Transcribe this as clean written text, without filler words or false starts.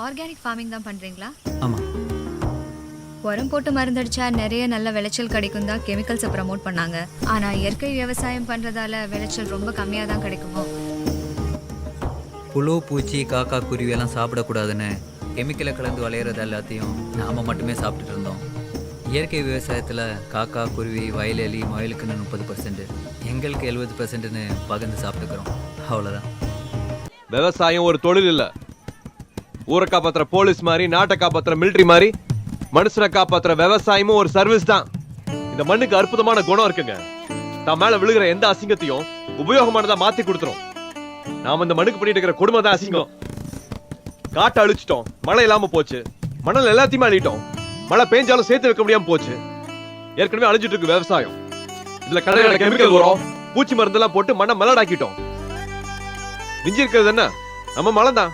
Organic farming தான் பண்றீங்களா? ஆமா. உரம் போட்டு மருந்தடிச்சா நிறைய நல்ல விளைச்சல் கிடைக்கும் தான் கெமிக்கல்ஸை ப்ரமோட் பண்ணாங்க. ஆனா இயற்கை விவசாயம் பண்றதால விளைச்சல் ரொம்ப கம்மியா தான் கிடைக்குமோ? புழு பூச்சி காக்கா குருவி எல்லாம் சாப்பிடக்கூடாதுன்னு கெமிக்கலை கலந்து விளையிறது எல்லாத்தையும் நாம மட்டுமே சாப்பிட்டுட்டு இருந்தோம். இயற்கை விவசாயத்தில் காக்கா குருவி வயல் எலி முயலுக்குன்னு 30%, எங்களுக்கு 70%ன்னு பகிர்ந்து சாப்பிட்டுக்கிறோம். அவ்வளோதான். விவசாயம் ஒரு தொழில் இல்ல. ஊரை காப்பாத்துற போலீஸ் மாதிரி, நாட்டை காப்பாத்துற மிலிட்டரி மாதிரி, மனுஷனை காப்பாத்துற விவசாயமும் ஒரு சர்வீஸ் தான். இந்த மண்ணுக்கு அற்புதமான குணம் இருக்குங்க. தான் மேல விழுகிற எந்த அசிங்கத்தையும் உபயோகமானதா மாத்தி கொடுத்துரும். நாம இந்த மண்ணுக்கு பண்ணிட்டு இருக்கிற கொடுமை தான் அசிங்கம். காட்டை அழிச்சிட்டோம், மழை இல்லாம போச்சு. மணல் எல்லாத்தையுமே அழிட்டோம், மழை பெஞ்சாலும் சேர்த்து வைக்க முடியாம போச்சு. ஏற்கனவே அழிஞ்சிட்டு இருக்கு விவசாயம். இதுல கடையில கெமிக்கல் உரம், பூச்சி மருந்தெல்லாம் போட்டு மண்ணை மலடாக்கிட்டோம். மிஞ்சி இருக்கிறது என்ன? நம்ம மழை தான்.